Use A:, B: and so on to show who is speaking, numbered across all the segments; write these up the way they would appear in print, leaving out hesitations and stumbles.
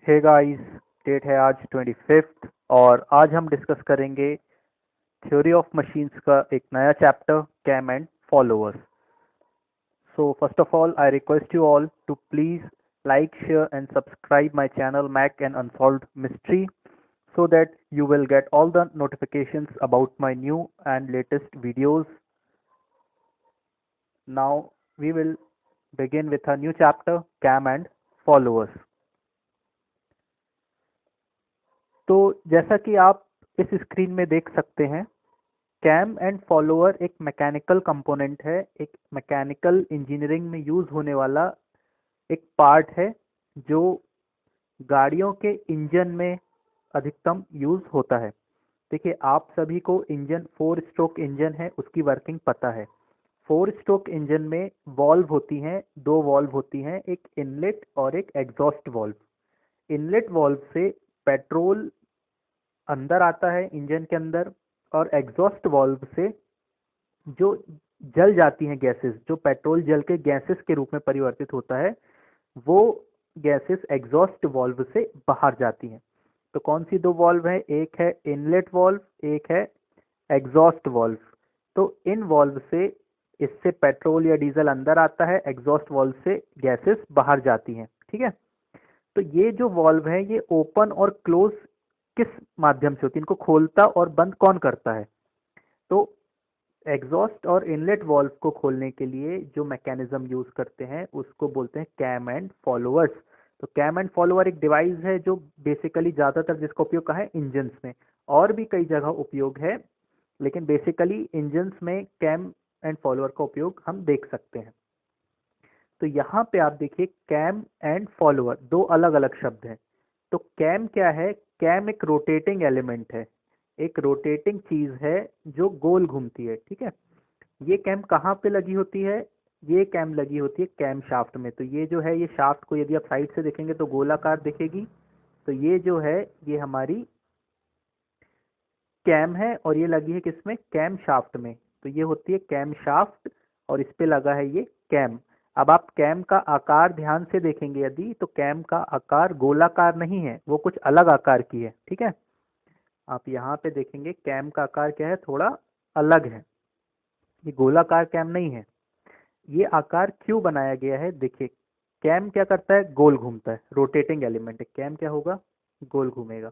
A: Hey guys, date है आज 25 और आज हम डिस्कस करेंगे थ्योरी ऑफ मशीन्स का एक नया chapter cam and followers. So first of all I request you all to please like, share and subscribe my channel Mac and Unsolved Mystery so that you will get all the notifications about my new and latest videos. Now we will begin with a new chapter cam and followers. तो जैसा कि आप इस screen में देख सकते हैं, cam and follower एक मैकेनिकल कंपोनेंट है, एक मैकेनिकल इंजीनियरिंग में यूज होने वाला एक पार्ट है जो गाड़ियों के इंजन में अधिकतम यूज होता है। देखिए, आप सभी को इंजन 4 स्ट्रोक इंजन है उसकी वर्किंग पता है। 4 स्ट्रोक इंजन में वॉल्व होती हैं, दो वॉल्व होती हैं, एक इनलेट और एक एग्जॉस्ट वॉल्व। इनलेट वॉल्व से पेट्रोल अंदर आता है इंजन के अंदर, और एग्जॉस्ट वाल्व से जो जल जाती हैं गैसेस, जो पेट्रोल जल के गैसेस के रूप में परिवर्तित होता है, वो गैसेस एग्जॉस्ट वाल्व से बाहर जाती हैं। तो कौन सी दो वाल्व है? एक है इनलेट वाल्व, एक है एग्जॉस्ट वाल्व। तो इन वाल्व से इससे पेट्रोल या डीजल अंदर आता है, एग्जॉस्ट वाल्व से गैसेस बाहर जाती हैं। ठीक है, तो ये जो वाल्व है ये ओपन और क्लोज किस माध्यम से होती है? इनको खोलता और बंद कौन करता है? तो एग्जॉस्ट और इनलेट वाल्व को खोलने के लिए जो मैकेनिज्म यूज करते हैं उसको बोलते हैं कैम एंड फॉलोअर्स। तो कैम एंड फॉलोअर एक डिवाइस है जो बेसिकली ज्यादातर जिसका उपयोग कहाँ है? इंजन्स में। और भी कई जगह उपयोग है, लेकिन बेसिकली इंजन्स में कैम एंड फॉलोअर का उपयोग हम देख सकते हैं। तो यहाँ पे आप देखिए, कैम एंड फॉलोअर दो अलग अलग शब्द हैं। तो कैम क्या है? कैम एक रोटेटिंग एलिमेंट है, एक रोटेटिंग चीज है जो गोल घूमती है। ठीक है, ये कैम कहाँ पे लगी होती है? ये कैम लगी होती है कैम शाफ्ट में। तो ये जो है, ये शाफ्ट को यदि आप साइड से देखेंगे तो गोलाकार दिखेगी। तो ये जो है, ये हमारी कैम है और ये लगी है किसमें? कैम शाफ्ट में। तो ये होती है कैम शाफ्ट और इस पे लगा है ये कैम। अब आप कैम का आकार ध्यान से देखेंगे यदि, तो कैम का आकार गोलाकार नहीं है, वो कुछ अलग आकार की है। ठीक है, आप यहाँ पे देखेंगे कैम का आकार क्या है? थोड़ा अलग है, ये गोलाकार कैम नहीं है। ये आकार क्यों बनाया गया है? देखिए, कैम क्या करता है? गोल घूमता है, रोटेटिंग एलिमेंट है। कैम क्या होगा? गोल घूमेगा।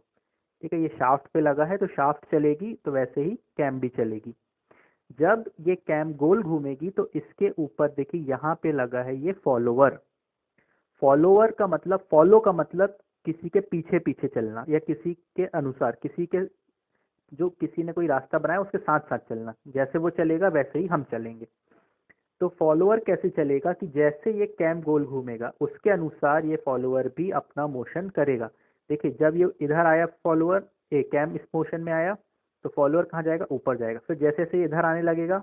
A: ठीक है, ये शाफ्ट पे लगा है तो शाफ्ट चलेगी, तो वैसे ही कैम भी चलेगी। जब ये कैम गोल घूमेगी तो इसके ऊपर देखिए यहाँ पे लगा है ये फॉलोवर। फॉलोवर का मतलब, फॉलो का मतलब किसी के पीछे पीछे चलना, या किसी के अनुसार, किसी के, जो किसी ने कोई रास्ता बनाया उसके साथ साथ चलना। जैसे वो चलेगा वैसे ही हम चलेंगे। तो फॉलोअर कैसे चलेगा कि जैसे ये कैम गोल घूमेगा उसके अनुसार ये फॉलोअर भी अपना मोशन करेगा। देखिए, जब ये इधर आया फॉलोअर, ये कैम इस मोशन में आया, तो फॉलोअर कहाँ जाएगा? ऊपर जाएगा। फिर जैसे जैसे इधर आने लगेगा,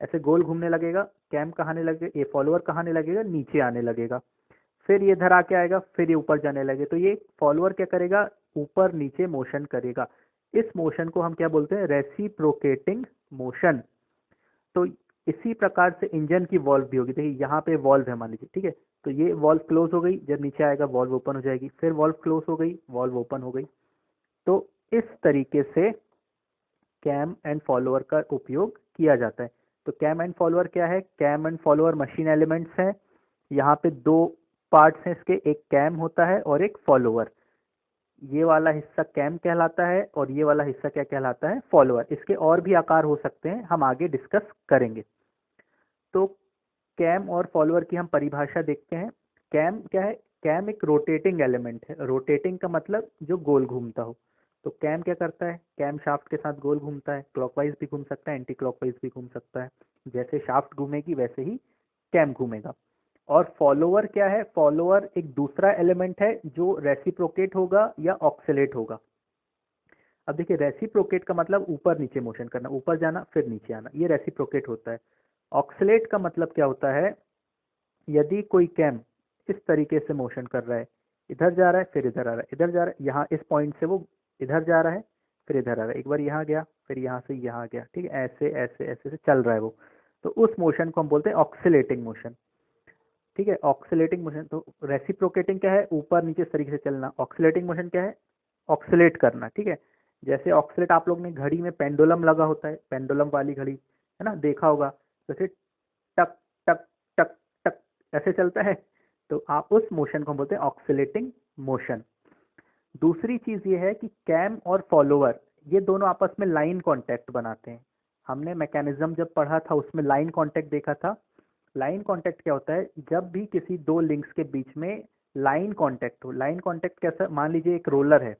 A: ऐसे गोल घूमने लगेगा, कैम कहाँ आने लगे, ये फॉलोअर कहाँ आने लगेगा? नीचे आने लगेगा। फिर ये इधर आके आएगा, फिर ये ऊपर जाने लगे। तो ये फॉलोअर क्या करेगा? ऊपर नीचे मोशन करेगा। इस मोशन को हम क्या बोलते हैं? Reciprocating motion. तो इसी प्रकार से इंजन की वॉल्व भी होगी। देखिए, यहाँ पे वॉल्व है मान लीजिए। ठीक है, तो ये वॉल्व क्लोज हो गई, जब नीचे आएगा वॉल्व ओपन हो जाएगी, फिर वॉल्व क्लोज हो गई, वॉल्व ओपन हो गई। तो इस तरीके से कैम एंड फॉलोअर का उपयोग किया जाता है। तो कैम एंड फॉलोअर क्या है? Cam and follower machine elements हैं। यहाँ पे दो पार्ट्स हैं इसके, एक कैम होता है और एक फॉलोअर। ये वाला हिस्सा कैम कहलाता है और ये वाला हिस्सा क्या कहलाता है? फॉलोअर। इसके और भी आकार हो सकते हैं, हम आगे डिस्कस करेंगे। तो कैम और फॉलोअर की हम परिभाषा देखते हैं। कैम क्या है? कैम एक रोटेटिंग एलिमेंट है। रोटेटिंग का मतलब जो गोल घूमता हो। तो कैम क्या करता है? कैम शाफ्ट के साथ गोल घूमता है, क्लॉकवाइज भी घूम सकता है, एंटी क्लॉकवाइज भी घूम सकता है। जैसे शाफ्ट घूमेगी वैसे ही कैम घूमेगा। और फॉलोअर क्या है? फॉलोअर एक दूसरा एलिमेंट है जो रेसिप्रोकेट होगा या ऑक्सिलेट होगा। अब देखिए, रेसिप्रोकेट का मतलब ऊपर नीचे मोशन करना, ऊपर जाना फिर नीचे आना, ये रेसिप्रोकेट होता है। ऑक्सिलेट का मतलब क्या होता है? यदि कोई कैम इस तरीके से मोशन कर रहा है, इधर जा रहा है फिर इधर आ रहा है, इधर जा रहा है, यहाँ इस पॉइंट से वो इधर जा रहा है फिर इधर आ रहा है, एक बार यहाँ गया फिर यहाँ से यहाँ गया। ठीक है, ऐसे ऐसे ऐसे से चल रहा है वो। तो उस मोशन को हम बोलते हैं ऑक्सिलेटिंग मोशन। ठीक है। ऑक्सीलेटिंग मोशन, तो रेसिप्रोकेटिंग क्या है, ऊपर नीचे इस तरीके से चलना। ऑक्सीलेटिंग मोशन क्या है, ऑक्सीलेट करना, ठीक है। जैसे ऑक्सीलेट आप लोग ने घड़ी में पेंडुलम लगा होता है, पेंडुलम वाली घड़ी है ना, देखा होगा, जैसे टक टक टक टक ऐसे चलता है, तो आप उस मोशन को बोलते हैं ऑक्सीलेटिंग मोशन। दूसरी चीज ये है कि कैम और फॉलोअर ये दोनों आपस में लाइन कांटेक्ट बनाते हैं। हमने मैकेनिज्म जब पढ़ा था उसमें लाइन कांटेक्ट देखा था। लाइन कांटेक्ट क्या होता है, जब भी किसी दो लिंक्स के बीच में लाइन कांटेक्ट हो। लाइन कांटेक्ट कैसा, मान लीजिए एक रोलर है,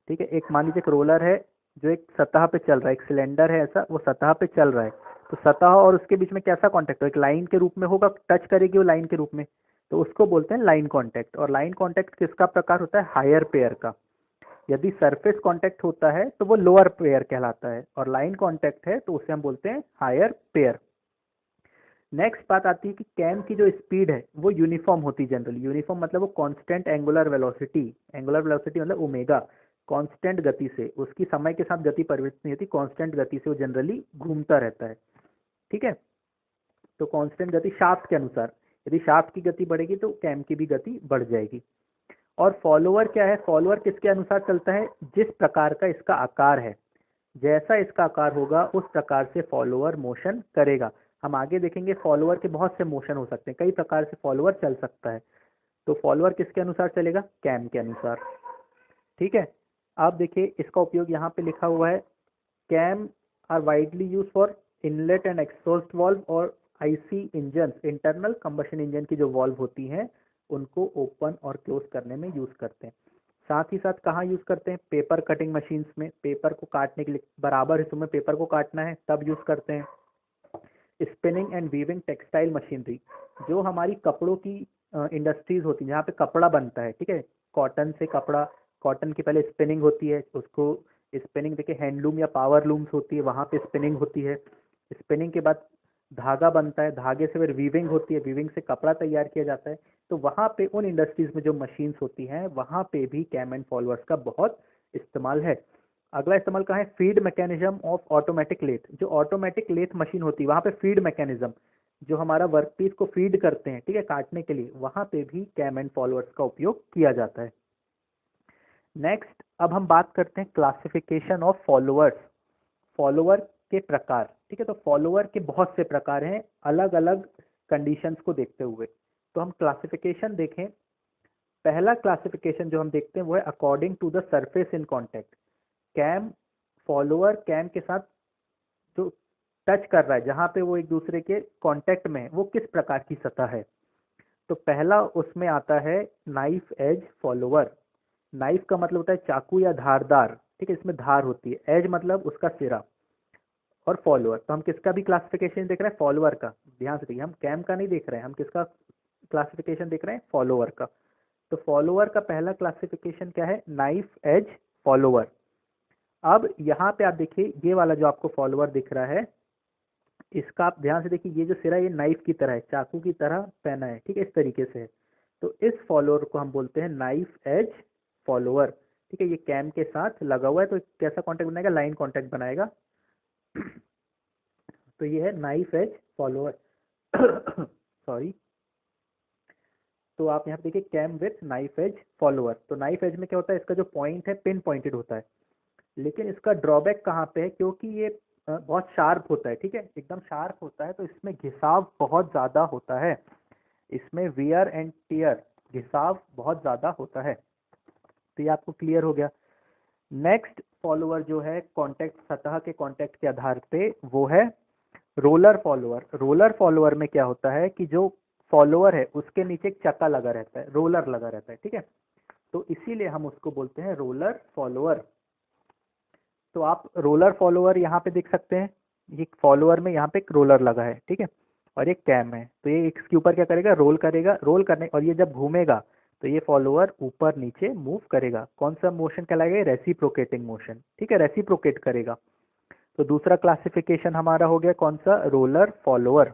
A: ठीक है, एक मान लीजिए एक रोलर है जो एक सतह पे चल रहा है, एक सिलेंडर है ऐसा, वो सतह पे चल रहा है, तो सतह और उसके बीच में कैसा कांटेक्ट हो, एक लाइन के रूप में होगा, टच करेगी वो लाइन के रूप में, तो उसको बोलते हैं लाइन कांटेक्ट। और लाइन कांटेक्ट किसका प्रकार होता है, हायर पेयर का। यदि सरफेस कांटेक्ट होता है तो वो लोअर पेयर कहलाता है, और लाइन कांटेक्ट है तो उसे हम बोलते हैं हायर पेयर। नेक्स्ट बात आती है कि कैम की जो स्पीड है वो यूनिफॉर्म होती है जनरली। यूनिफॉर्म मतलब वो constant angular velocity, angular velocity मतलब ओमेगा, कांस्टेंट गति से, उसकी समय के साथ गति परिवर्तित नहीं होती, कांस्टेंट गति से वो जनरली घूमता रहता है, ठीक है। तो कांस्टेंट गति शाफ्ट के अनुसार, यदि शाफ्ट की गति बढ़ेगी तो कैम की भी गति बढ़ जाएगी। और फॉलोअर क्या है, फॉलोअर किसके अनुसार चलता है, जिस प्रकार का इसका आकार है, जैसा इसका आकार होगा उस प्रकार से फॉलोअर मोशन करेगा। हम आगे देखेंगे फॉलोअर के बहुत से मोशन हो सकते हैं, कई प्रकार से फॉलोअर चल सकता है। तो फॉलोअर किसके अनुसार चलेगा, कैम के अनुसार, ठीक है। आप देखिए इसका उपयोग यहाँ पे लिखा हुआ है, cam are widely use for inlet and exhaust valve और IC engine, internal combustion engine की जो वाल्व होती हैं उनको ओपन और क्लोज करने में यूज करते हैं। साथ ही साथ कहाँ यूज करते हैं, पेपर कटिंग मशीन्स में, पेपर को काटने के लिए, बराबर हिस्सों में पेपर को काटना है तब यूज करते हैं। Spinning and weaving textile machinery, जो हमारी कपड़ों की इंडस्ट्रीज होती है जहाँ पे कपड़ा बनता है, ठीक है, कॉटन से कपड़ा, कॉटन की पहले स्पिनिंग होती है, उसको स्पिनिंग देखिए हैंडलूम या पावर लूम्स होती है, वहाँ पे स्पिनिंग होती है। स्पिनिंग के बाद धागा बनता है, धागे से फिर वीविंग होती है, वीविंग से कपड़ा तैयार किया जाता है। तो वहाँ पे उन इंडस्ट्रीज में जो मशीन्स होती हैं वहाँ पे भी कैम एंड फॉलोअर्स का बहुत इस्तेमाल है। अगला इस्तेमाल कहाँ है, feed mechanism of automatic lathe, जो ऑटोमेटिक लेथ मशीन होती है वहाँ पे फीड मैकेनिज्म, जो हमारा वर्कपीस को फीड करते हैं, ठीक है, काटने के लिए, वहाँ पे भी कैम एंड फॉलोअर्स का उपयोग किया जाता है। नेक्स्ट अब हम बात करते हैं क्लासिफिकेशन ऑफ फॉलोअर्स, फॉलोअर के प्रकार, ठीक है। तो फॉलोअर के बहुत से प्रकार हैं अलग अलग कंडीशंस को देखते हुए। तो हम क्लासिफिकेशन देखें, पहला क्लासिफिकेशन जो हम देखते हैं वो है according to the surface in contact. Cam, follower cam के साथ जो टच कर रहा है, जहां पे वो एक दूसरे के कांटेक्ट में है, वो किस प्रकार की सतह है। तो पहला उसमें आता है नाइफ एज फॉलोअर। नाइफ का मतलब होता है चाकू या धारदार, ठीक है, इसमें धार होती है, एज मतलब उसका सिरा, और फॉलोअर। तो हम किसका भी क्लासिफिकेशन देख रहे हैं, फॉलोअर का, ध्यान से देखिए, हम कैम का नहीं देख रहे हैं, हम किसका क्लासिफिकेशन देख रहे हैं, फॉलोअर का। तो फॉलोअर का पहला क्लासिफिकेशन क्या है, नाइफ एज फॉलोअर। अब यहाँ पे आप देखिए ये वाला जो आपको फॉलोअर दिख रहा है, इसका आप ध्यान से देखिए, ये जो सिरा ये नाइफ की तरह है, चाकू की तरह पहना है, ठीक है, इस तरीके से है। तो इस फॉलोअर को हम बोलते हैं नाइफ एज फॉलोअर, ठीक है। ये कैम के साथ लगा हुआ है, तो कैसा कॉन्टेक्ट बनाएगा, लाइन कॉन्टेक्ट बनाएगा। तो ये है नाइफ एज फॉलोअर। सॉरी। तो आप यहाँ पे देखिए cam with knife edge follower. तो नाइफ एज में क्या होता है, इसका जो पॉइंट है पिन पॉइंटेड होता है, लेकिन इसका ड्रॉबैक कहाँ पे है, क्योंकि ये बहुत शार्प होता है, ठीक है, एकदम शार्प होता है, तो इसमें घिसाव बहुत ज़्यादा होता है, इसमें वियर एंड टियर, घिसाव बहुत ज़्यादा होता है। तो ये आपको क्लियर हो गया। नेक्स्ट फॉलोअर जो है कांटेक्ट, सतह के कांटेक्ट के आधार पे, वो है रोलर फॉलोअर। रोलर फॉलोअर में क्या होता है कि जो फॉलोअर है उसके नीचे एक चक्का लगा रहता है, रोलर लगा रहता है, ठीक है, तो इसीलिए हम उसको बोलते हैं रोलर फॉलोअर। तो आप रोलर फॉलोअर यहाँ पे देख सकते हैं, ये फॉलोअर में यहाँ पे एक रोलर लगा है, ठीक है, और एक कैम है, तो ये इसके ऊपर क्या करेगा, रोल करेगा, रोल करने, और ये जब घूमेगा तो ये फॉलोअर ऊपर नीचे मूव करेगा। कौन सा मोशन कहलाएगा, रेसिप्रोकेटिंग मोशन, ठीक है, रेसिप्रोकेट करेगा। तो दूसरा क्लासिफिकेशन हमारा हो गया कौन सा, रोलर फॉलोअर।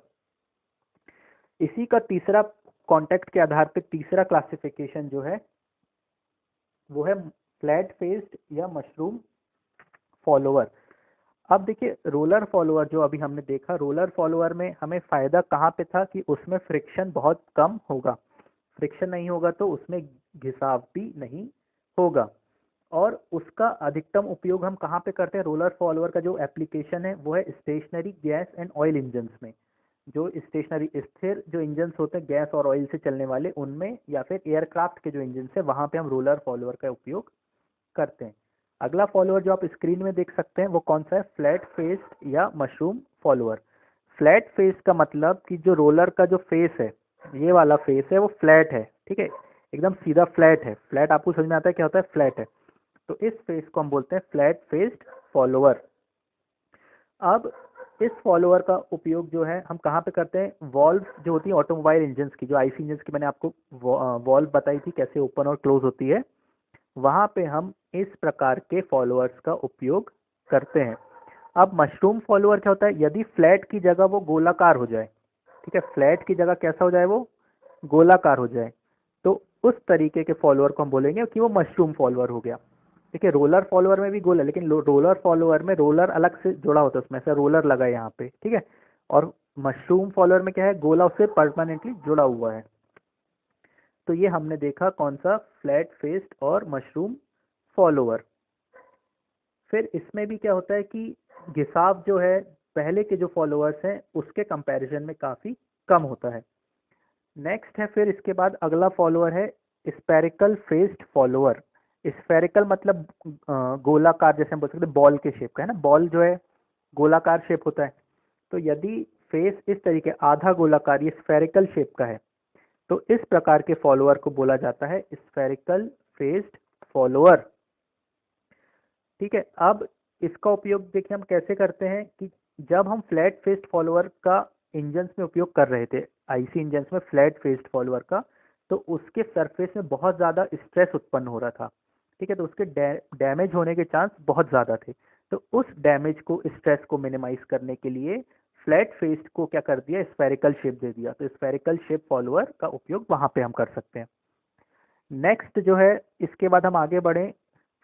A: इसी का तीसरा, कांटेक्ट के आधार पे तीसरा क्लासिफिकेशन जो है वो है फ्लैट फेस्ड या मशरूम फॉलोअर। अब देखिए रोलर फॉलोअर जो अभी हमने देखा, रोलर फॉलोअर में हमें फ़ायदा कहाँ पे था कि उसमें फ्रिक्शन बहुत कम होगा। फ्रिक्शन नहीं होगा तो उसमें घिसाव भी नहीं होगा। और उसका अधिकतम उपयोग हम कहाँ पे करते हैं? रोलर फॉलोअर का जो एप्लीकेशन है वो है stationary gas and oil engines में। जो स्टेशनरी स्थिर जो इंजन्स होते हैं गैस और ऑयल से चलने वाले, उनमें, या फिर एयरक्राफ्ट के जो इंजन है वहाँ पे हम रोलर फॉलोअर का उपयोग करते हैं। अगला फॉलोअर जो आप स्क्रीन में देख सकते हैं वो कौन सा है? फ्लैट फेस्ड या मशरूम फॉलोअर। फ्लैट फेस का मतलब कि जो रोलर का जो फेस है, ये वाला फेस है वो फ्लैट है, ठीक है, एकदम सीधा फ्लैट है। फ्लैट आपको समझ में आता है क्या होता है? फ्लैट है। तो इस फेस को हम बोलते हैं फ्लैट फेस्ड फॉलोअर। अब इस फॉलोअर का उपयोग जो है हम कहाँ पे करते हैं? वॉल्व जो होती है ऑटोमोबाइल इंजन्स की, जो आईसी इंजन्स की मैंने आपको वॉल्व बताई थी कैसे ओपन और क्लोज होती है, वहाँ पे हम इस प्रकार के फॉलोअर्स का उपयोग करते हैं। अब मशरूम फॉलोअर क्या होता है? यदि फ्लैट की जगह वो गोलाकार हो जाए, ठीक है, फ्लैट की जगह कैसा हो जाए? वो गोलाकार हो जाए, तो उस तरीके के फॉलोअर को हम बोलेंगे कि वो मशरूम फॉलोअर हो गया। देखिए रोलर फॉलोअर में भी गोल है, लेकिन रोलर फॉलोअर में रोलर अलग से जुड़ा होता है, उसमें ऐसा रोलर लगा है यहाँ पे, ठीक है। और मशरूम फॉलोअर में क्या है? गोला उससे परमानेंटली जुड़ा हुआ है। तो ये हमने देखा कौन सा? फ्लैट फेस्ड और मशरूम फॉलोअर। फिर इसमें भी क्या होता है कि घिसाव जो है पहले के जो फॉलोअर्स हैं उसके कंपैरिजन में काफ़ी कम होता है। नेक्स्ट है, फिर इसके बाद अगला फॉलोअर है स्फेरिकल फेस्ड फॉलोअर। स्फेरिकल मतलब गोलाकार, जैसे हम बोल सकते हैं बॉल के शेप का है ना, बॉल जो है गोलाकार शेप होता है। तो यदि फेस इस तरीके आधा गोलाकार, ये स्फेरिकल शेप का है, तो इस प्रकार के फॉलोअर को बोला जाता है स्फेरिकल फेस्ड फॉलोअर। ठीक है। अब इसका उपयोग देखिए हम कैसे करते हैं कि जब हम फ्लैट फेस्ड फॉलोअर का इंजन्स में उपयोग कर रहे थे, आईसी इंजन्स में फ्लैट फेस्ड फॉलोअर का, तो उसके सरफेस में बहुत ज़्यादा स्ट्रेस उत्पन्न हो रहा था, ठीक है, तो उसके डैमेज होने के चांस बहुत ज़्यादा थे। तो उस डैमेज को, स्ट्रेस को मिनिमाइज करने के लिए फ्लैट फेस्ड को क्या कर दिया? स्फेरिकल शेप दे दिया। तो स्फेरिकल शेप फॉलोअर का उपयोग वहाँ पे हम कर सकते हैं। नेक्स्ट जो है, इसके बाद हम आगे बढ़े,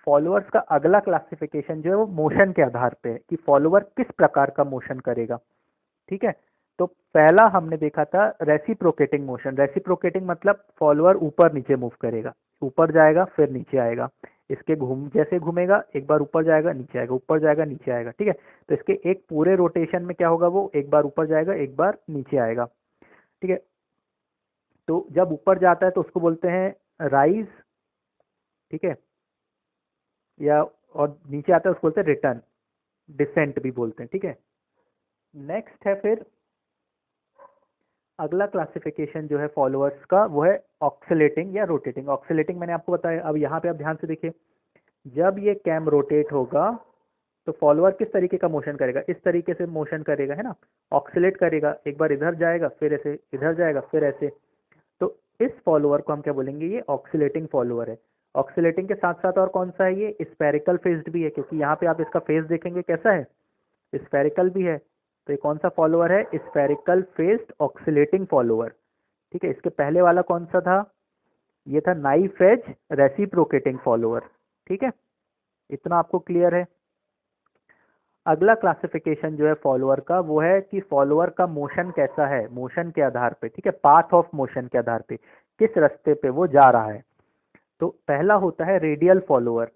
A: फॉलोअर्स का अगला क्लासिफिकेशन जो है वो मोशन के आधार पे है कि फॉलोअर किस प्रकार का मोशन करेगा, ठीक है। तो पहला हमने देखा था रेसिप्रोकेटिंग मोशन। रेसिप्रोकेटिंग मतलब फॉलोअर ऊपर नीचे मूव करेगा, ऊपर जाएगा फिर नीचे आएगा, इसके जैसे घूमेगा एक बार ऊपर जाएगा नीचे आएगा, ऊपर जाएगा नीचे आएगा, ठीक है। तो इसके एक पूरे रोटेशन में क्या होगा? वो एक बार ऊपर जाएगा एक बार नीचे आएगा, ठीक है। तो जब ऊपर जाता है तो उसको बोलते हैं राइज, ठीक है, या और नीचे आता है उसको बोलते हैं रिटर्न, डिसेंट भी बोलते हैं, ठीक है। नेक्स्ट है फिर अगला क्लासिफिकेशन जो है फॉलोअर्स का, वो है ऑक्सिलेटिंग या रोटेटिंग। ऑक्सिलेटिंग मैंने आपको बताया। अब यहाँ पे आप ध्यान से देखिए, जब ये कैम रोटेट होगा तो फॉलोअर किस तरीके का मोशन करेगा? इस तरीके से मोशन करेगा, है ना, ऑक्सिलेट करेगा, एक बार इधर जाएगा फिर ऐसे, इधर जाएगा फिर ऐसे। तो इस फॉलोअर को हम क्या बोलेंगे? ये ऑक्सिलेटिंग फॉलोअर है। ऑक्सिलेटिंग के साथ साथ और कौन सा है? ये स्फेरिकल फेस्ड भी है, क्योंकि यहाँ पे आप इसका फेस देखेंगे कैसा है, स्फेरिकल भी है। तो ये कौन सा फॉलोअर है? स्फेरिकल फेस्ड ऑक्सिलेटिंग फॉलोअर, ठीक है। इसके पहले वाला कौन सा था? ये था नाइफ एज रेसिप्रोकेटिंग फॉलोअर, ठीक है। इतना आपको क्लियर है? अगला क्लासिफिकेशन जो है फॉलोअर का, वो है कि फॉलोअर का मोशन कैसा है, मोशन के आधार पे, ठीक है, पाथ ऑफ मोशन के आधार पे, किस रास्ते पे वो जा रहा है। तो पहला होता है रेडियल फॉलोअर।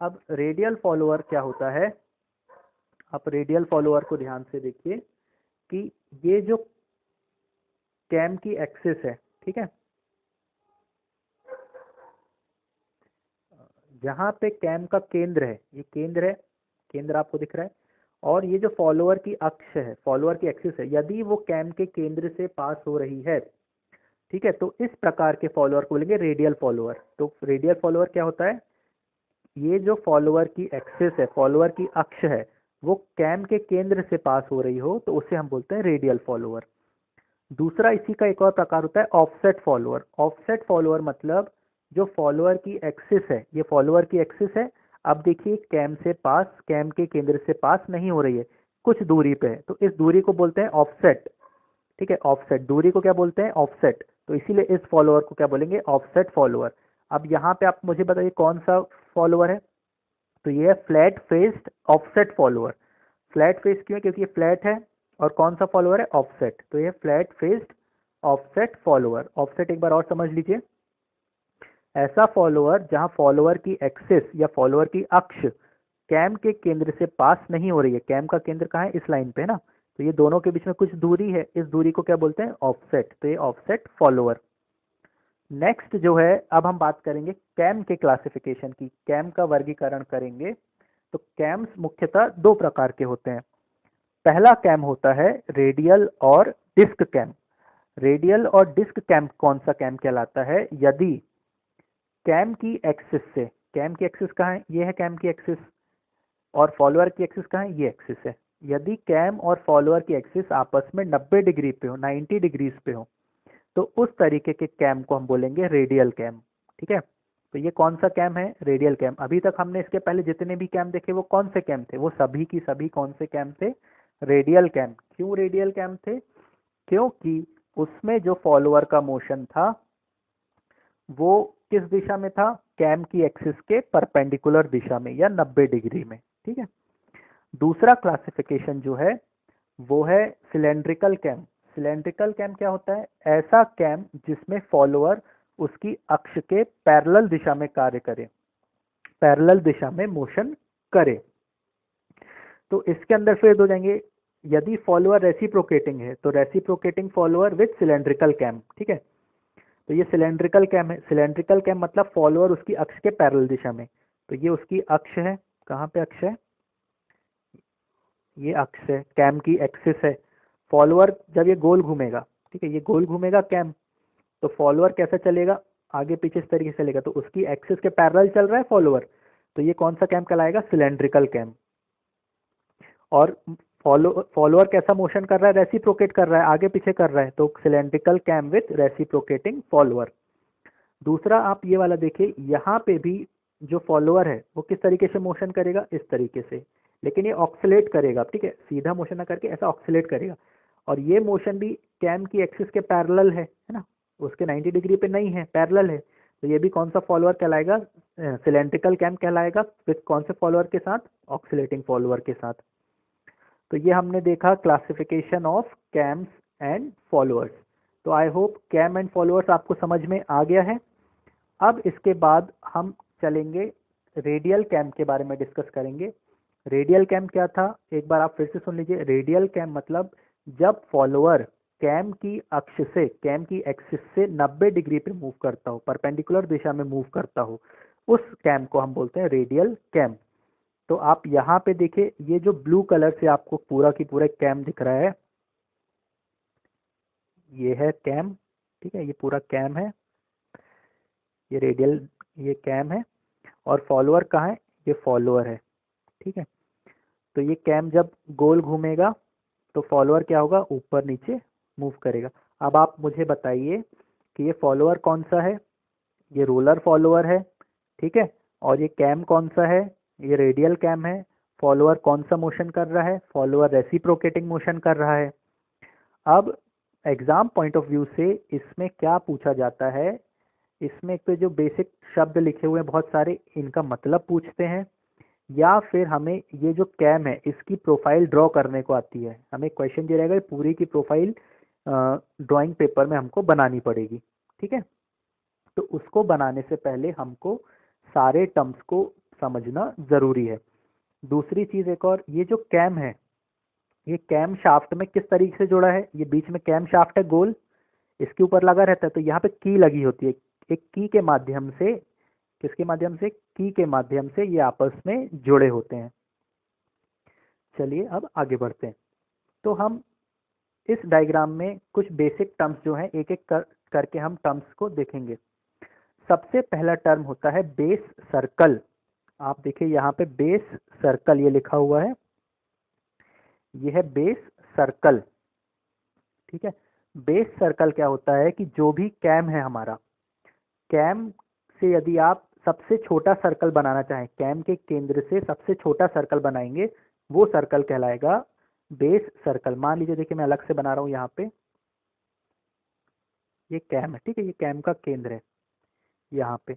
A: अब रेडियल फॉलोअर क्या होता है? आप रेडियल फॉलोअर को ध्यान से देखिए कि ये जो कैम की एक्सिस है, ठीक है, जहाँ पे कैम का केंद्र है, ये केंद्र है, केंद्र आपको दिख रहा है, और ये जो फॉलोअर की अक्ष है, फॉलोअर की एक्सिस है, यदि वो कैम के केंद्र से पास हो रही है, ठीक है, तो इस प्रकार के फॉलोअर को बोलेंगे रेडियल फॉलोअर। तो रेडियल फॉलोअर क्या होता है? ये जो फॉलोअर की एक्सिस है, फॉलोअर की अक्ष है, वो कैम के केंद्र से पास हो रही हो तो उसे हम बोलते हैं रेडियल फॉलोअर। दूसरा इसी का एक और प्रकार होता है ऑफसेट फॉलोअर। ऑफसेट फॉलोअर मतलब जो फॉलोअर की एक्सिस है, ये फॉलोअर की एक्सिस है, अब देखिए कैम से पास, कैम के केंद्र से पास नहीं हो रही है, कुछ दूरी पे है, तो इस दूरी को बोलते हैं ऑफसेट, ठीक है। ऑफसेट दूरी को क्या बोलते हैं? ऑफसेट। तो इसीलिए इस फॉलोअर को क्या बोलेंगे? Offset follower. अब यहाँ पे आप मुझे बताइए कौन सा फॉलोअर है? तो ये है flat faced offset follower. Flat face क्यों है? क्योंकि ये फ्लैट है और कौन सा फॉलोअर है? ऑफसेट। तो ये flat faced offset follower. Offset एक बार और समझ लीजिए, ऐसा फॉलोअर जहां फॉलोअर की एक्सिस या फॉलोअर की अक्ष कैम के केंद्र से पास नहीं हो रही है। कैम का केंद्र कहाँ है? इस लाइन पे है ना, तो ये दोनों के बीच में कुछ दूरी है, इस दूरी को क्या बोलते हैं? ऑफसेट। तो ये ऑफसेट फॉलोअर। नेक्स्ट जो है, अब हम बात करेंगे कैम के क्लासिफिकेशन की, कैम का वर्गीकरण करेंगे। तो कैम्स मुख्यतः दो प्रकार के होते हैं। पहला कैम होता है रेडियल और डिस्क कैम। रेडियल और डिस्क कैम कौन सा कैम कहलाता है? यदि कैम की एक्सिस से, कैम की एक्सिस कहाँ है? ये है कैम की एक्सिस, और फॉलोअर की एक्सिस कहाँ है? ये एक्सिस है। यदि कैम और फॉलोअर की एक्सिस आपस में 90 डिग्री पे हो, 90 डिग्रीज पे हो, तो उस तरीके के कैम को हम बोलेंगे रेडियल कैम। ठीक है, तो ये कौन सा कैम है? Radial cam. अभी तक हमने इसके पहले जितने भी कैम देखे वो कौन से कैम थे? वो सभी की सभी कौन से कैम थे? Radial cam. क्यों रेडियल कैम थे? क्योंकि उसमें जो फॉलोअर का मोशन था वो किस दिशा में था? कैम की एक्सिस के परपेंडिकुलर दिशा में या 90 डिग्री में। ठीक है, दूसरा क्लासिफिकेशन जो है वो है सिलेंड्रिकल कैम। सिलेंड्रिकल कैम क्या होता है? ऐसा कैम जिसमें फॉलोअर उसकी अक्ष के पैरेलल दिशा में कार्य करे, पैरेलल दिशा में मोशन करे। तो इसके अंदर फिर हो जाएंगे, यदि फॉलोअर रेसिप्रोकेटिंग है तो reciprocating follower with cylindrical cam. ठीक है, तो ये सिलेंड्रिकल कैम है। सिलेंड्रिकल कैम मतलब फॉलोअर उसकी अक्ष के पैरेलल दिशा में। तो ये उसकी अक्ष है, कहाँ पे अक्ष है? ये अक्ष है, कैम की एक्सिस है। फॉलोअर जब ये गोल घूमेगा, ठीक है, ये गोल घूमेगा कैम, तो फॉलोअर कैसा चलेगा? आगे पीछे इस तरीके से चलेगा, तो उसकी एक्सिस के पैरेलल चल रहा है फॉलोअर, तो ये कौन सा कैम कहलाएगा? Cylindrical cam. और फॉलोअर कैसा मोशन कर रहा है? रेसिप्रोकेट कर रहा है, आगे पीछे कर रहा है, तो cylindrical cam with reciprocating follower. दूसरा आप ये वाला देखिए, यहाँ पे भी जो फॉलोअर है वो किस तरीके से मोशन करेगा? इस तरीके से, लेकिन ये ऑक्सीलेट करेगा। ठीक है, सीधा मोशन ना करके ऐसा ऑक्सीलेट करेगा, और ये मोशन भी कैम की एक्सिस के पैरेलल है ना, उसके 90 डिग्री पे नहीं है, पैरेलल है। तो ये भी कौन सा फॉलोअर कहलाएगा? सिलेंड्रिकल कैम कहलाएगा, विथ कौन से फॉलोअर के साथ? ऑक्सीलेटिंग फॉलोअर के साथ। तो ये हमने देखा classification of cams and followers. तो I hope cam and followers आपको समझ में आ गया है। अब इसके बाद हम चलेंगे रेडियल कैम के बारे में डिस्कस करेंगे। रेडियल कैम क्या था? एक बार आप फिर से सुन लीजिए। रेडियल कैम मतलब जब फॉलोअर कैम की अक्ष से, कैम की एक्सिस से 90 डिग्री पे मूव करता हो, परपेंडिकुलर दिशा में मूव करता हो, उस कैम को हम बोलते हैं रेडियल कैम। तो आप यहाँ पे देखिए, ये जो ब्लू कलर से आपको पूरा की पूरा कैम दिख रहा है, ये है कैम। ठीक है, ये पूरा कैम है, ये रेडियल, ये कैम है, और फॉलोअर कहाँ है? ये फॉलोअर है। ठीक है, तो ये कैम जब गोल घूमेगा तो फॉलोअर क्या होगा? ऊपर नीचे मूव करेगा। अब आप मुझे बताइए कि ये फॉलोअर कौन सा है? ये रोलर फॉलोअर है। ठीक है, और ये कैम कौन सा है? ये रेडियल कैम है। फॉलोअर कौन सा मोशन कर रहा है? फॉलोअर रेसिप्रोकेटिंग मोशन कर रहा है। अब एग्जाम पॉइंट ऑफ व्यू से इसमें क्या पूछा जाता है? इसमें एक तो जो बेसिक शब्द लिखे हुए हैं बहुत सारे, इनका मतलब पूछते हैं, या फिर हमें ये जो कैम है इसकी प्रोफाइल ड्रॉ करने को आती है। हमें क्वेश्चन जो रहेगा ये पूरी की प्रोफाइल ड्राइंग पेपर में हमको बनानी पड़ेगी। ठीक है, तो उसको बनाने से पहले हमको सारे टर्म्स को समझना ज़रूरी है। दूसरी चीज़ एक और, ये जो कैम है ये कैम शाफ्ट में किस तरीके से जुड़ा है? ये बीच में कैम शाफ्ट है गोल, इसके ऊपर लगा रहता है, तो यहाँ पे की लगी होती है। एक की के माध्यम से, किसके माध्यम से? की के माध्यम से ये आपस में जुड़े होते हैं। चलिए अब आगे बढ़ते हैं। तो हम इस डायग्राम में कुछ बेसिक टर्म्स जो हैं एक एक करके हम टर्म्स को देखेंगे। सबसे पहला टर्म होता है बेस सर्कल। आप देखिए यहाँ पे बेस सर्कल ये लिखा हुआ है, ये है बेस सर्कल। ठीक है, बेस सर्कल क्या होता है कि जो भी कैम है हमारा, कैम से यदि आप सबसे छोटा सर्कल बनाना चाहें, कैम के केंद्र से सबसे छोटा सर्कल बनाएंगे, वो सर्कल कहलाएगा बेस सर्कल। मान लीजिए, देखिए मैं अलग से बना रहा हूँ, यहाँ पे ये कैम है। ठीक है, ये कैम का केंद्र है यहाँ पे।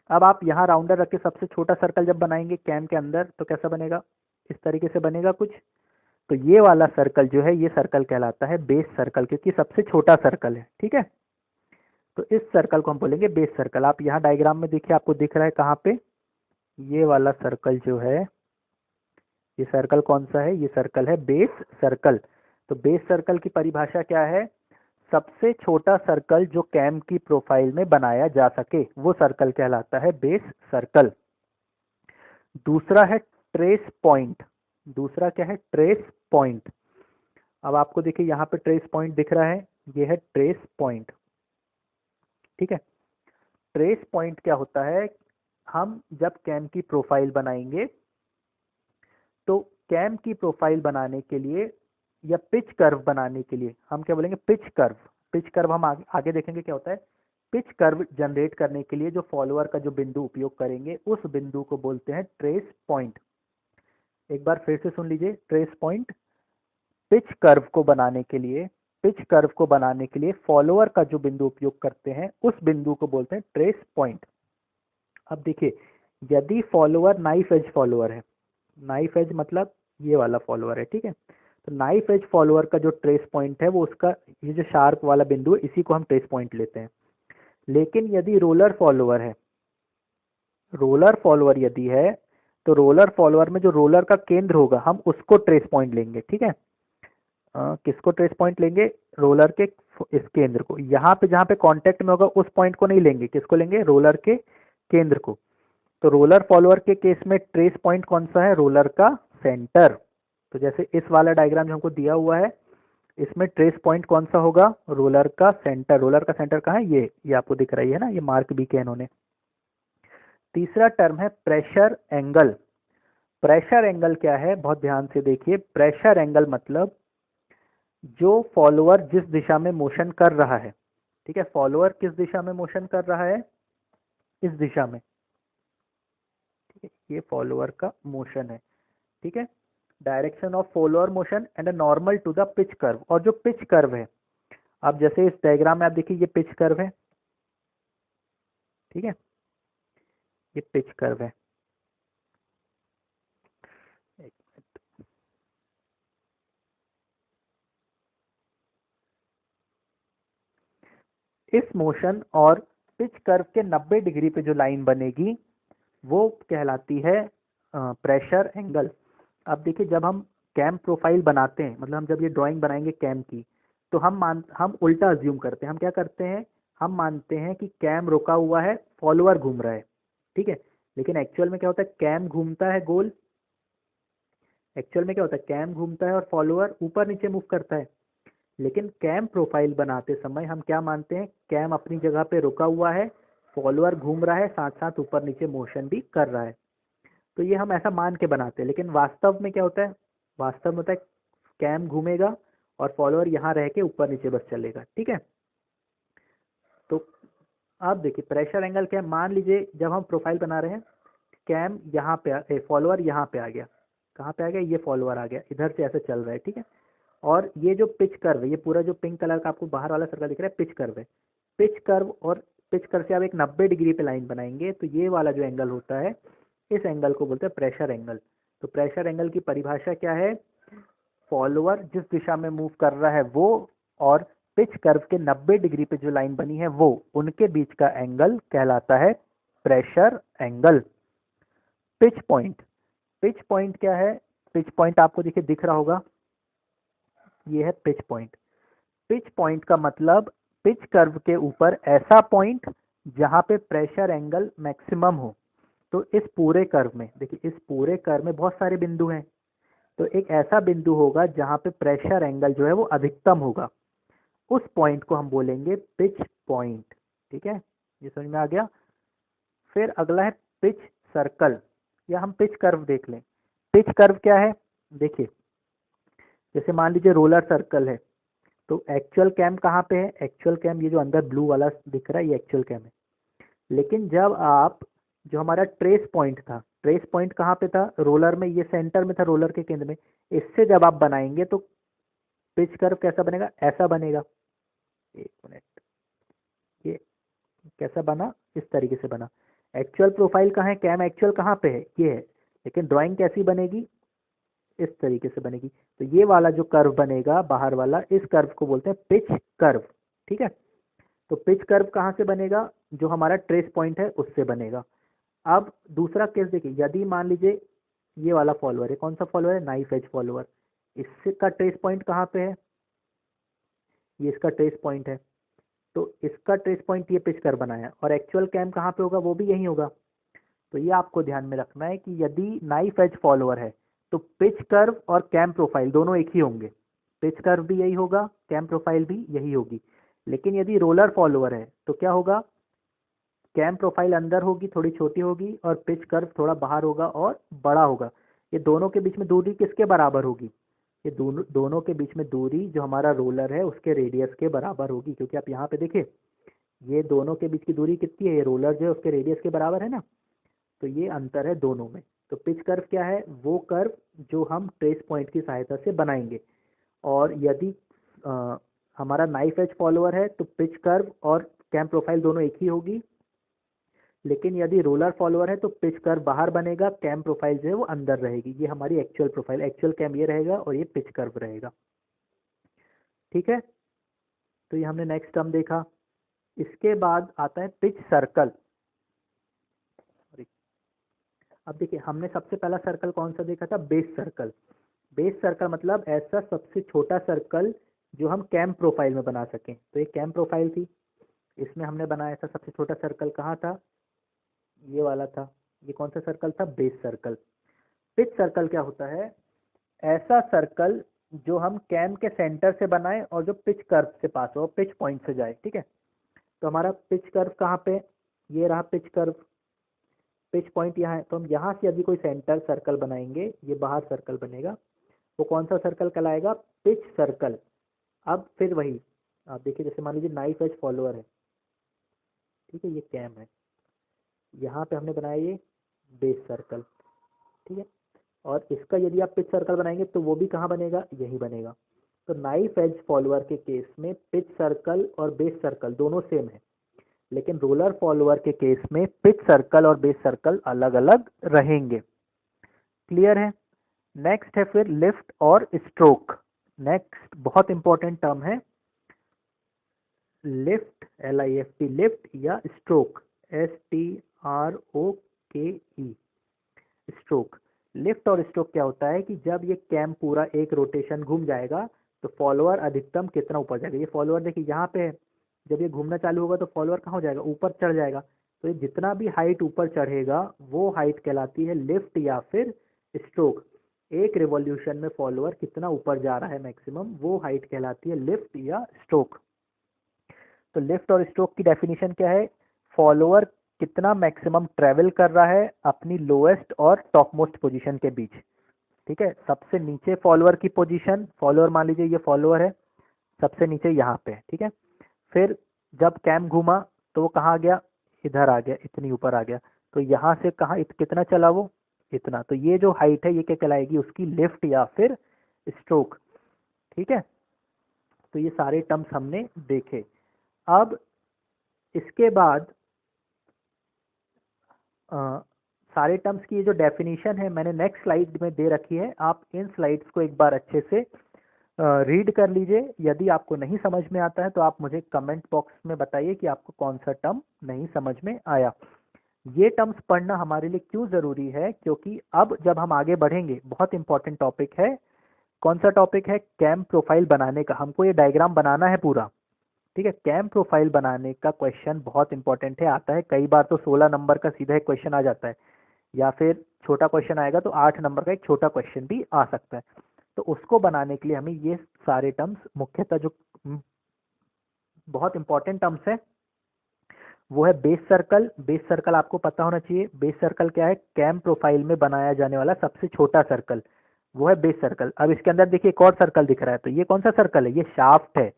A: अब आप यहाँ राउंडर रख के सबसे छोटा सर्कल जब बनाएंगे कैम के अंदर, तो कैसा बनेगा? इस तरीके से बनेगा कुछ। तो ये वाला सर्कल जो है ये सर्कल कहलाता है बेस सर्कल, क्योंकि सबसे छोटा सर्कल है। ठीक है, तो इस सर्कल को हम बोलेंगे बेस सर्कल। आप यहाँ डायग्राम में देखिए, आपको दिख रहा है कहाँ पे, ये वाला सर्कल जो है, ये सर्कल कौन सा है, ये सर्कल है बेस सर्कल। तो बेस सर्कल की परिभाषा क्या है, सबसे छोटा सर्कल जो कैम की प्रोफाइल में बनाया जा सके वो सर्कल कहलाता है बेस सर्कल। दूसरा है ट्रेस पॉइंट। दूसरा क्या है, ट्रेस पॉइंट। अब आपको देखिए यहाँ पे ट्रेस पॉइंट दिख रहा है, ये है ट्रेस पॉइंट। ठीक है, ट्रेस पॉइंट क्या होता है, हम जब कैम की प्रोफाइल बनाएंगे तो कैम की प्रोफाइल बनाने के लिए या पिच कर्व बनाने के लिए हम क्या बोलेंगे, पिच कर्व। पिच कर्व हम आगे देखेंगे क्या होता है। पिच कर्व जनरेट करने के लिए जो फॉलोअर का जो बिंदु उपयोग करेंगे उस बिंदु को बोलते हैं ट्रेस पॉइंट। एक बार फिर से सुन लीजिए, ट्रेस पॉइंट। पिच कर्व को बनाने के लिए, पिच कर्व को बनाने के लिए फॉलोअर का जो बिंदु उपयोग करते हैं उस बिंदु को बोलते हैं ट्रेस पॉइंट। अब देखिए, यदि फॉलोअर नाइफ एज फॉलोअर है, नाइफ एज मतलब ये वाला फॉलोअर है, ठीक है, तो नाइफ एज फॉलोअर का जो ट्रेस पॉइंट है वो उसका ये जो शार्प वाला बिंदु है इसी को हम ट्रेस पॉइंट लेते हैं। लेकिन यदि रोलर फॉलोअर है, रोलर फॉलोअर यदि है तो रोलर फॉलोअर में जो रोलर का केंद्र होगा हम उसको ट्रेस पॉइंट लेंगे। ठीक है, किसको ट्रेस पॉइंट लेंगे, रोलर के इस केंद्र को। यहाँ पे जहाँ पे कांटेक्ट में होगा उस पॉइंट को नहीं लेंगे, किसको लेंगे, रोलर के केंद्र को। तो रोलर फॉलोअर के केस में ट्रेस पॉइंट कौन सा है, रोलर का सेंटर। तो जैसे इस वाला डायग्राम जो हमको दिया हुआ है इसमें ट्रेस पॉइंट कौन सा होगा, रोलर का सेंटर। रोलर का सेंटर कहाँ है, ये आपको दिख रही है ना, ये मार्क भी किया इन्होंने। तीसरा टर्म है प्रेशर एंगल। प्रेशर एंगल क्या है, बहुत ध्यान से देखिए। प्रेशर एंगल मतलब जो फॉलोअर जिस दिशा में मोशन कर रहा है, ठीक है, फॉलोअर किस दिशा में मोशन कर रहा है, इस दिशा में, ठीक है, ये फॉलोअर का मोशन है। ठीक है, direction of follower motion and normal to the pitch curve. और जो पिच कर्व है, अब जैसे इस डायग्राम में आप देखिए ये पिच कर्व है, ठीक है, ये पिच कर्व है। एक मिनट। इस मोशन और पिच कर्व के 90 डिग्री पे जो लाइन बनेगी वो कहलाती है प्रेशर एंगल। अब देखिए, जब हम कैम प्रोफाइल बनाते हैं, मतलब हम जब ये ड्राइंग बनाएंगे कैम की, तो हम उल्टा अज्यूम करते हैं। हम क्या करते हैं, हम मानते हैं कि कैम रुका हुआ है, फॉलोअर घूम रहा है। ठीक है, लेकिन एक्चुअल में क्या होता है, कैम घूमता है गोल। एक्चुअल में क्या होता है, कैम घूमता है और फॉलोअर ऊपर नीचे मूव करता है। लेकिन कैम प्रोफाइल बनाते समय हम क्या मानते हैं, कैम अपनी जगह पे रुका हुआ है, फॉलोअर घूम रहा है, साथ साथ ऊपर नीचे मोशन भी कर रहा है। तो ये हम ऐसा मान के बनाते हैं, लेकिन वास्तव में क्या होता है, वास्तव में होता है कैम घूमेगा और फॉलोअर यहाँ रह के ऊपर नीचे बस चलेगा। ठीक है, तो आप देखिए प्रेशर एंगल क्या है, मान लीजिए जब हम प्रोफाइल बना रहे हैं, कैम यहाँ पे, फॉलोअर यहाँ पे आ गया, कहाँ पे आ गया, ये फॉलोअर आ गया, इधर से ऐसे चल रहा है। ठीक है, और ये जो पिच कर्व है, ये पूरा जो पिंक कलर का आपको बाहर वाला सर्कल दिख रहा है, पिच कर्व है। पिच कर्व और पिच कर्व से आप एक 90 डिग्री पे लाइन बनाएंगे तो ये वाला जो एंगल होता है इस एंगल को बोलते हैं प्रेशर एंगल। तो प्रेशर एंगल की परिभाषा क्या है, फॉलोअर जिस दिशा में मूव कर रहा है वो और पिच कर्व के 90 डिग्री पे जो लाइन बनी है वो, उनके बीच का एंगल कहलाता है pressure angle. Pitch point, pitch point क्या है, पिच पॉइंट आपको देखिए दिख रहा होगा, ये है पिच पॉइंट। पिच पॉइंट का मतलब पिच कर्व के ऊपर ऐसा पॉइंट जहां पे प्रेशर एंगल मैक्सिमम हो। तो इस पूरे कर्व में देखिए, इस पूरे कर्व में बहुत सारे बिंदु हैं, तो एक ऐसा बिंदु होगा जहां पे प्रेशर एंगल जो है वो अधिकतम होगा, उस पॉइंट को हम बोलेंगे पिच पॉइंट। ठीक है, ये समझ में आ गया। फिर अगला है पिच सर्कल, या हम पिच कर्व देख लें। पिच कर्व क्या है, देखिए जैसे मान लीजिए रोलर सर्कल है, तो एक्चुअल कैम कहाँ पे है, एक्चुअल कैम ये जो अंदर ब्लू वाला दिख रहा है ये एक्चुअल कैम है। लेकिन जब आप, जो हमारा ट्रेस पॉइंट था, ट्रेस पॉइंट कहाँ पे था, रोलर में, ये सेंटर में था, रोलर के केंद्र में। इससे जब आप बनाएंगे तो पिच कर्व कैसा बनेगा, ऐसा बनेगा। एक मिनट, ये कैसा बना, इस तरीके से बना। एक्चुअल प्रोफाइल कहाँ है, कैम एक्चुअल कहाँ पे है, ये है। लेकिन ड्राइंग कैसी बनेगी, इस तरीके से बनेगी। तो ये वाला जो कर्व बनेगा बाहर वाला, इस कर्व को बोलते हैं पिच कर्व। ठीक है, तो पिच कर्व कहाँ से बनेगा? जो हमारा ट्रेस पॉइंट है उससे बनेगा। अब दूसरा केस देखिए, यदि मान लीजिए ये वाला फॉलोअर है, कौन सा फॉलोअर है? Knife edge follower. इसका ट्रेस पॉइंट कहाँ पे है? ये इसका ट्रेस पॉइंट है। तो इसका ट्रेस पॉइंट ये पिच कर्व बनाया, और एक्चुअल कैम कहाँ पे होगा? वो भी यही होगा। तो ये आपको ध्यान में रखना है कि यदि नाइफ एज फॉलोअर है तो पिच कर्व और कैम प्रोफाइल दोनों एक ही होंगे। पिच कर्व भी यही होगा, कैम प्रोफाइल भी यही होगी। लेकिन यदि रोलर फॉलोअर है तो क्या होगा? कैम प्रोफाइल अंदर होगी, थोड़ी छोटी होगी, और पिच कर्व थोड़ा बाहर होगा और बड़ा होगा। ये दोनों के बीच में दूरी किसके बराबर होगी? ये दोनों दोनों के बीच में दूरी जो हमारा रोलर है उसके रेडियस के बराबर होगी। क्योंकि आप यहाँ पे देखिए, ये दोनों के बीच की दूरी कितनी है? ये रोलर जो है उसके रेडियस के बराबर है ना। तो ये अंतर है दोनों में। तो पिच कर्व क्या है? वो कर्व जो हम ट्रेस पॉइंट की सहायता से बनाएंगे। और यदि हमारा नाइफ एज फॉलोअर है तो पिच कर्व और कैम प्रोफाइल दोनों एक ही होगी। लेकिन यदि रोलर फॉलोअर है तो पिच कर्व बाहर बनेगा, कैम प्रोफाइल जो है वो अंदर रहेगी। ये हमारी एक्चुअल प्रोफाइल, एक्चुअल कैम ये रहेगा और ये पिच कर्व रहेगा। ठीक है, तो ये हमने नेक्स्ट टर्म देखा। इसके बाद आता है पिच सर्कल। अब देखिए, हमने सबसे पहला सर्कल कौन सा देखा था? Base circle. बेस सर्कल मतलब ऐसा सबसे छोटा सर्कल जो हम कैम प्रोफाइल में बना सकें। तो ये कैम प्रोफाइल थी, इसमें हमने बनाया था सबसे छोटा सर्कल। कहाँ था? ये वाला था। ये कौन सा सर्कल था? Base circle. पिच सर्कल क्या होता है? ऐसा सर्कल जो हम कैम के सेंटर से बनाए और जो पिच कर्व से पास हो, पिच पॉइंट से जाए। ठीक है, तो हमारा पिच कर्व कहाँ पे? ये रहा पिच कर्व, पिच पॉइंट यहाँ है। तो हम यहाँ से यदि कोई सेंटर सर्कल बनाएंगे, ये बाहर सर्कल बनेगा, वो कौन सा सर्कल कहलाएगा? Pitch circle. अब फिर वही आप देखिए, जैसे मान लीजिए नाइफ एज फॉलोअर है, ठीक है, ये कैम है, यहाँ पे हमने बनाया ये बेस सर्कल। ठीक है, और इसका यदि आप पिच सर्कल बनाएंगे तो वो भी कहाँ बनेगा? यही बनेगा। तो नाइफ एज फॉलोअर के केस में पिच सर्कल और बेस सर्कल दोनों सेम है, लेकिन रोलर फॉलोअर के केस में पिच सर्कल और बेस सर्कल अलग अलग रहेंगे। क्लियर है? नेक्स्ट है फिर लिफ्ट और स्ट्रोक। नेक्स्ट बहुत इंपॉर्टेंट टर्म है लिफ्ट, LIFT, लिफ्ट या स्ट्रोक, STROKE, स्ट्रोक। लिफ्ट और स्ट्रोक क्या होता है कि जब ये कैम पूरा एक रोटेशन घूम जाएगा तो फॉलोअर अधिकतम कितना ऊपर जाएगा? ये फॉलोअर देखिए यहाँ पे है, जब ये घूमना चालू होगा तो फॉलोअर कहाँ हो जाएगा? ऊपर चढ़ जाएगा। तो ये जितना भी हाइट ऊपर चढ़ेगा वो हाइट कहलाती है लिफ्ट या फिर स्ट्रोक। एक रिवॉल्यूशन में फॉलोअर कितना ऊपर जा रहा है मैक्सिमम, वो हाइट कहलाती है लिफ्ट या स्ट्रोक। तो लिफ्ट और स्ट्रोक की डेफिनेशन क्या है? फॉलोअर कितना मैक्सिमम ट्रेवल कर रहा है अपनी लोएस्ट और टॉप मोस्ट पोजीशन के बीच। ठीक है, सबसे नीचे फॉलोअर की पोजीशन, फॉलोअर मान लीजिए ये फॉलोअर है, सबसे नीचे यहाँ पे। ठीक है, फिर जब कैम घूमा तो वो कहाँ आ गया? इधर आ गया, इतनी ऊपर आ गया। तो यहाँ से कहाँ कितना चला वो? इतना। तो ये जो हाइट है ये क्या कहलाएगी? उसकी लिफ्ट या फिर स्ट्रोक। ठीक है, तो ये सारे टर्म्स हमने देखे। अब इसके बाद सारे टर्म्स की ये जो डेफिनेशन है मैंने नेक्स्ट स्लाइड में दे रखी है, आप इन स्लाइड्स को एक बार अच्छे से रीड कर लीजिए। यदि आपको नहीं समझ में आता है तो आप मुझे कमेंट बॉक्स में बताइए कि आपको कौन सा टर्म नहीं समझ में आया। ये टर्म्स पढ़ना हमारे लिए क्यों ज़रूरी है? क्योंकि अब जब हम आगे बढ़ेंगे, बहुत इंपॉर्टेंट टॉपिक है। कौन सा टॉपिक है? कैम प्रोफाइल बनाने का। हमको ये डायग्राम बनाना है पूरा। ठीक है, कैम प्रोफाइल बनाने का क्वेश्चन बहुत इंपॉर्टेंट है, आता है कई बार तो 16 नंबर का सीधा एक क्वेश्चन आ जाता है, या फिर छोटा क्वेश्चन आएगा तो 8 नंबर का एक छोटा क्वेश्चन भी आ सकता है। तो उसको बनाने के लिए हमें ये सारे टर्म्स, मुख्यतः जो बहुत इंपॉर्टेंट टर्म्स है वो है बेस सर्कल। बेस सर्कल आपको पता होना चाहिए। बेस सर्कल क्या है? कैम प्रोफाइल में बनाया जाने वाला सबसे छोटा सर्कल, वो है बेस सर्कल। अब इसके अंदर देखिए एक और सर्कल दिख रहा है, तो ये कौन सा सर्कल है? ये शाफ्ट है।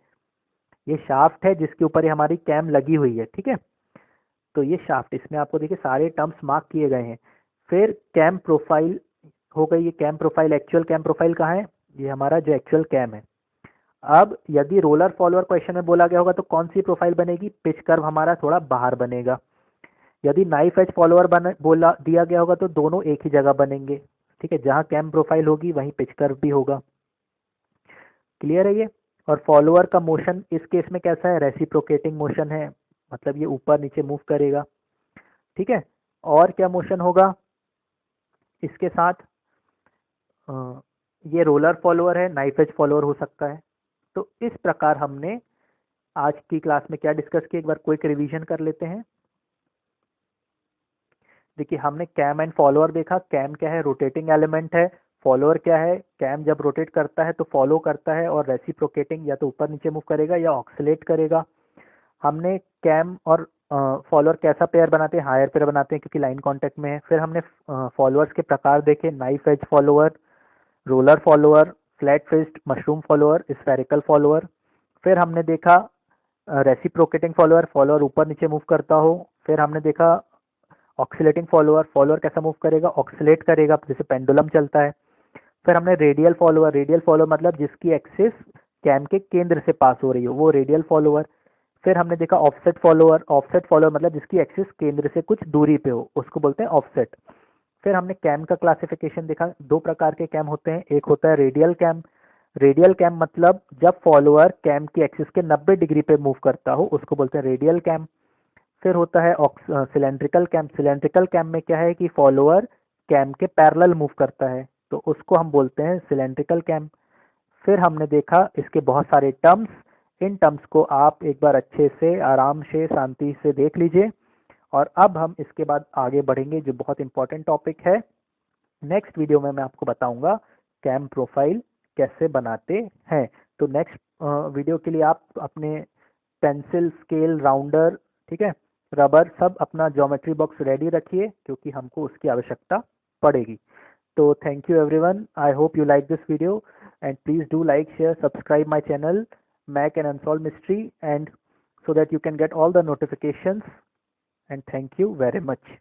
A: ये शाफ्ट है जिसके ऊपर ये हमारी कैम लगी हुई है। ठीक है, तो ये शाफ्ट, इसमें आपको देखिए सारे टर्म्स मार्क किए गए हैं। फिर कैम प्रोफाइल हो गई, ये cam profile. Actual cam profile कहाँ है? ये हमारा जो एक्चुअल कैम है। अब यदि रोलर फॉलोअर क्वेश्चन में बोला गया होगा तो कौन सी प्रोफाइल बनेगी? पिच कर्व हमारा थोड़ा बाहर बनेगा। यदि नाइफ एज फॉलोअर बोला दिया गया होगा तो दोनों एक ही जगह बनेंगे। ठीक है, जहाँ कैम प्रोफाइल होगी वहीं पिच कर्व भी होगा। क्लियर है ये। और फॉलोअर का मोशन इस केस में कैसा है, रेसिप्रोकेटिंग मोशन है, मतलब ये ऊपर नीचे मूव करेगा। ठीक है, और क्या मोशन होगा इसके साथ, ये रोलर फॉलोअर है, नाइफ एज फॉलोअर हो सकता है। तो इस प्रकार हमने आज की क्लास में क्या डिस्कस किया, एक बार क्विक रिवीजन कर लेते हैं। देखिए हमने कैम एंड फॉलोअर देखा। कैम क्या है, रोटेटिंग एलिमेंट है। फॉलोअर क्या है, कैम जब रोटेट करता है तो फॉलो करता है और रेसिप्रोकेटिंग या तो ऊपर नीचे मूव करेगा या ऑक्सिलेट करेगा। हमने कैम और फॉलोअर कैसा पेयर बनाते हैं, हायर पेयर बनाते हैं क्योंकि लाइन कांटेक्ट में है। फिर हमने फॉलोअर्स के प्रकार देखे, knife edge follower, roller follower, flat fist, mushroom follower, spherical follower. फिर हमने देखा रेसिप्रोकेटिंग फॉलोअर, फॉलोअर ऊपर नीचे मूव करता हो। फिर हमने देखा ऑक्सिलेटिंग फॉलोअर, फॉलोअर कैसा मूव करेगा, ऑक्सिलेट करेगा जैसे पेंडुलम चलता है। फिर हमने रेडियल फॉलोअर, रेडियल फॉलोअर मतलब जिसकी एक्सिस कैम के केंद्र से पास हो रही हो, वो रेडियल फॉलोअर। फिर हमने देखा ऑफसेट फॉलोअर, ऑफसेट फॉलोअर मतलब जिसकी एक्सिस केंद्र से कुछ दूरी पे हो, उसको बोलते हैं ऑफसेट। फिर हमने कैम का क्लासिफिकेशन देखा, दो प्रकार के कैम होते हैं। एक होता है रेडियल कैम, रेडियल कैम मतलब जब फॉलोअर कैम की एक्सिस के 90 डिग्री पे मूव करता हो उसको बोलते हैं रेडियल कैम। फिर होता है सिलेंड्रिकल कैम, सिलेंड्रिकल कैम में क्या है कि फॉलोअर कैम के पैरेलल मूव करता है तो उसको हम बोलते हैं सिलेंड्रिकल कैम। फिर हमने देखा इसके बहुत सारे टर्म्स, इन टर्म्स को आप एक बार अच्छे से आराम से शांति से देख लीजिए। और अब हम इसके बाद आगे बढ़ेंगे जो बहुत इंपॉर्टेंट टॉपिक है। नेक्स्ट वीडियो में मैं आपको बताऊंगा कैम प्रोफाइल कैसे बनाते हैं। तो नेक्स्ट वीडियो के लिए आप अपने पेंसिल, स्केल, राउंडर, ठीक है, रबर, सब अपना ज्योमेट्री बॉक्स रेडी रखिए क्योंकि हमको उसकी आवश्यकता पड़ेगी। तो thank you everyone, I hope you like this video and please do like, share, subscribe my channel Mac and Unsolved Mystery, and so that you can get all the notifications, and thank you very much.